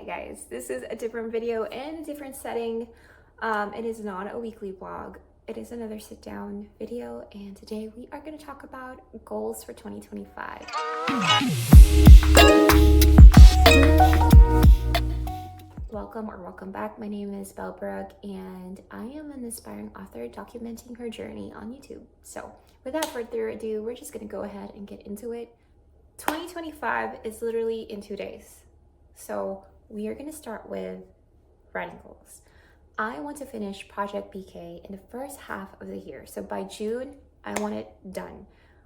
guys, this is a different video and a different setting. It is not a weekly vlog. It is another sit down video, and today we are going to talk about goals for 2025. Welcome back. My name is Bellbrook and I am an aspiring author documenting her journey on YouTube. So without further ado, we're just going to go ahead and get into it. 2025 is literally in 2 days. So we are going to start with writing goals. I want to finish Project BK in the first half of the year. So by June, I want it done.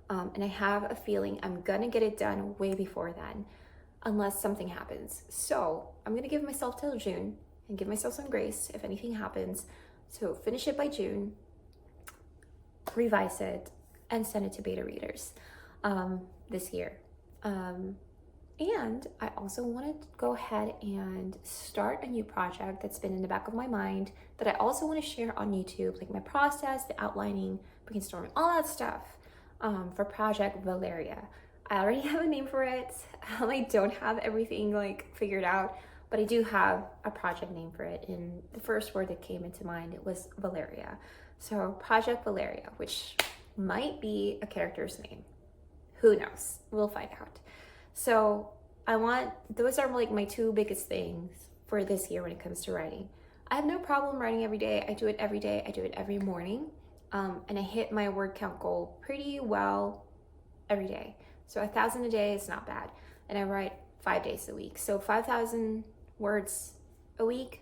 And I have a feeling I'm going to get it done way before then, unless something happens. So I'm going to give myself till June and give myself some grace if anything happens. So finish it by June, revise it, and send it to beta readers this year. And I also want to go ahead and start a new project that's been in the back of my mind that I also want to share on YouTube, like my process, the outlining, brainstorming, all that stuff for Project Valeria. I already have a name for it. I don't have everything like figured out, but I do have a project name for it. And the first word that came into mind, it was Valeria. So Project Valeria, which might be a character's name. Who knows? We'll find out. So those are like my two biggest things for this year when it comes to writing. I have no problem writing every day. I do it every day. I do it every morning. And I hit my word count goal pretty well every day. So 1,000 a day is not bad. And I write 5 days a week. So 5,000 words a week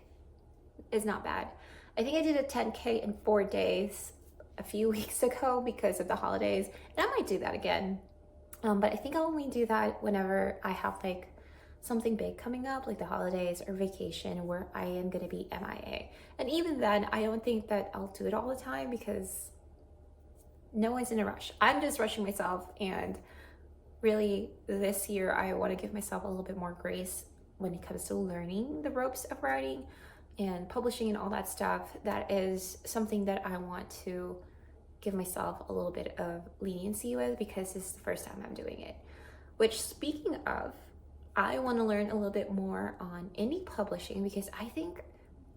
is not bad. I think I did a 10K in 4 days a few weeks ago because of the holidays. And I might do that again. But I think I'll only do that whenever I have like something big coming up, like the holidays or vacation where I am going to be MIA. And even then, I don't think that I'll do it all the time because no one's in a rush. I'm just rushing myself. And really this year, I want to give myself a little bit more grace when it comes to learning the ropes of writing and publishing and all that stuff. That is something that I want to give myself a little bit of leniency with because this is the first time I'm doing it. Which, speaking of, I want to learn a little bit more on indie publishing because I think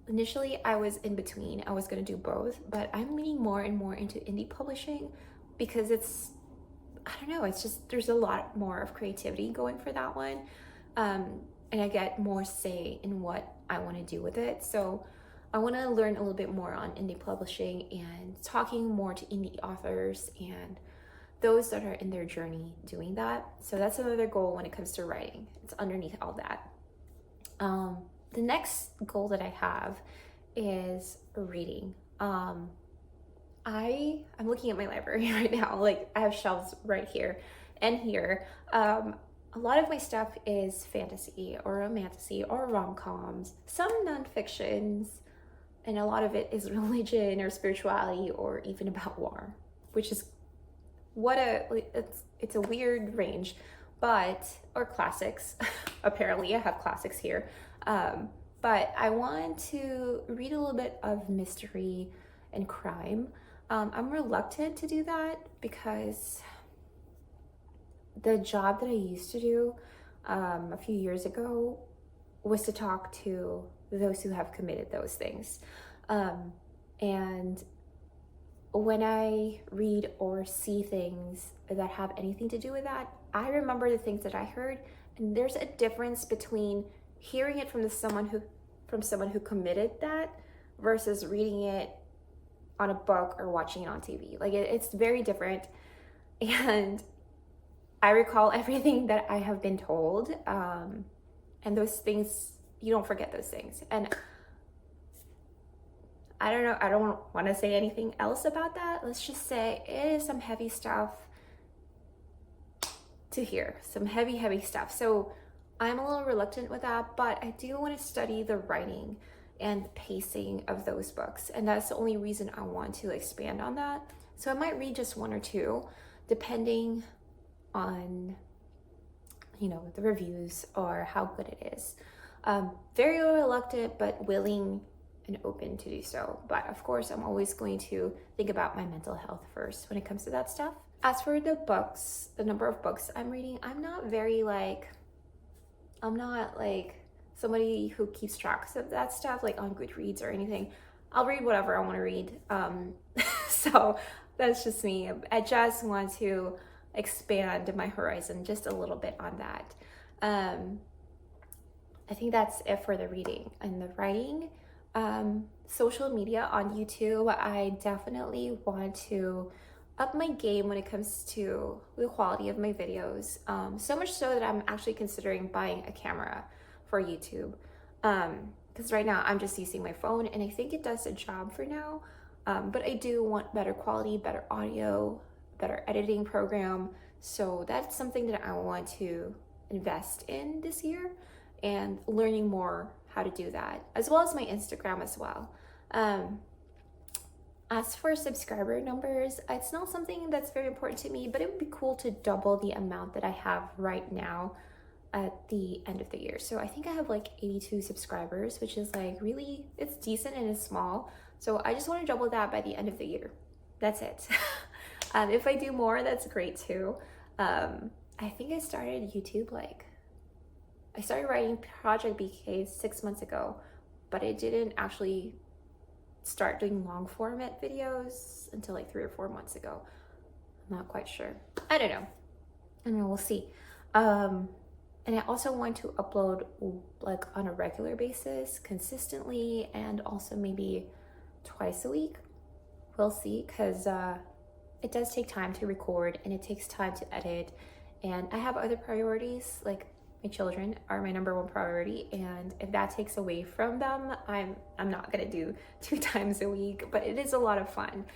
initially I was in between. I was going to do both, but I'm leaning more and more into indie publishing because I don't know, it's just, there's a lot more of creativity going for that one. And I get more say in what I want to do with it. So I want to learn a little bit more on indie publishing and talking more to indie authors and those that are in their journey doing that. So that's another goal when it comes to writing. It's underneath all that. The next goal that I have is reading. I'm looking at my library right now. Like I have shelves right here and here. A lot of my stuff is fantasy or romantasy or rom-coms, some non-fictions, and a lot of it is religion or spirituality or even about war, which is it's a weird range, or classics. Apparently I have classics here. But I want to read a little bit of mystery and crime. I'm reluctant to do that because the job that I used to do a few years ago was to talk to those who have committed those things. And when I read or see things that have anything to do with that, I remember the things that I heard. And there's a difference between hearing it from someone who committed that versus reading it on a book or watching it on TV. Like it's very different. And I recall everything that I have been told. And those things, you don't forget those things. And I don't know, I don't want to say anything else about that. Let's just say it is some heavy stuff to hear, some heavy stuff. So I'm a little reluctant with that, but I do want to study the writing and the pacing of those books. And that's the only reason I want to expand on that. So I might read just one or two, depending on, the reviews or how good it is. Very reluctant, but willing and open to do so. But of course, I'm always going to think about my mental health first when it comes to that stuff. As for the books, the number of books I'm reading, I'm not somebody who keeps tracks of that stuff, like on Goodreads or anything. I'll read whatever I want to read. So that's just me. I just want to expand my horizon just a little bit on that. I think that's it for the reading. And the writing, social media on YouTube, I definitely want to up my game when it comes to the quality of my videos. So much so that I'm actually considering buying a camera for YouTube. Because right now I'm just using my phone and I think it does a job for now. But I do want better quality, better audio, better editing program. So that's something that I want to invest in this year, and learning more how to do that, as well as my Instagram as well. As for subscriber numbers, it's not something that's very important to me, but it would be cool to double the amount that I have right now at the end of the year. So I think I have like 82 subscribers, which is like really, it's decent and it's small. So I just want to double that by the end of the year. That's it. If I do more, that's great too. I think I started YouTube I started writing Project BK 6 months ago, but I didn't actually start doing long format videos until like 3 or 4 months ago. I'm not quite sure. I don't know. We'll see. And I also want to upload like on a regular basis, consistently, and also maybe twice a week. We'll see, because it does take time to record and it takes time to edit, and I have other priorities. Like my children are my number one priority, and if that takes away from them, I'm not gonna do 2 times a week, but it is a lot of fun.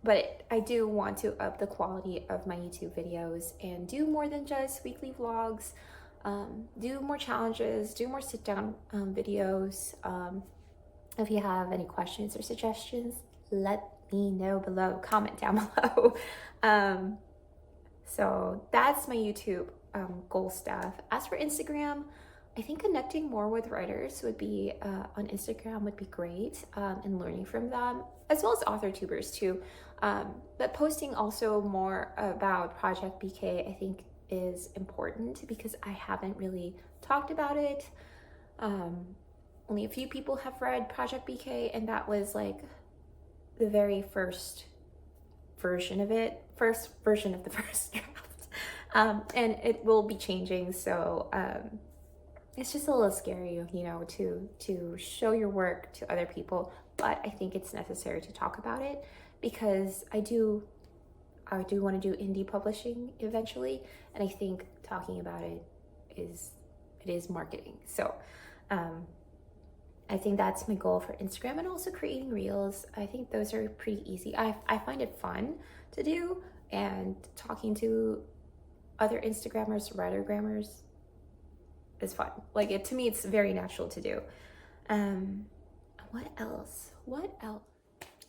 But I do want to up the quality of my YouTube videos and do more than just weekly vlogs, do more challenges, do more sit-down videos. If you have any questions or suggestions, let me know below, comment down below. So that's my YouTube goal stuff. As for Instagram, I think connecting more with writers would be on Instagram would be great, and learning from them, as well as authortubers too. But posting also more about Project BK, I think, is important, because I haven't really talked about it. Only a few people have read Project BK, and that was like the very first version of it, first version of the first draft. And it will be changing, so it's just a little scary, you know, to show your work to other people, but I think it's necessary to talk about it, because I do want to do indie publishing eventually, and I think talking about it is marketing. So I think that's my goal for Instagram, and also creating reels. I think those are pretty easy. I find it fun to do, and talking to other Instagrammers, writergrammers is fun. Like, to me, it's very natural to do. What else?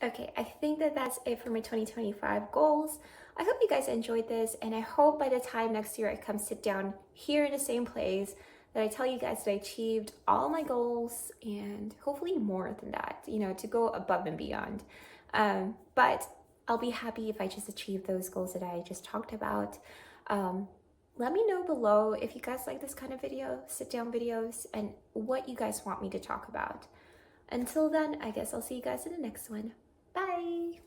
Okay, I think that's it for my 2025 goals. I hope you guys enjoyed this, and I hope by the time next year I come sit down here in the same place, that I tell you guys that I achieved all my goals, and hopefully more than that, you know, to go above and beyond. But I'll be happy if I just achieve those goals that I just talked about. Let me know below if you guys like this kind of video, sit down videos, and what you guys want me to talk about. Until then, I guess I'll see you guys in the next one. Bye!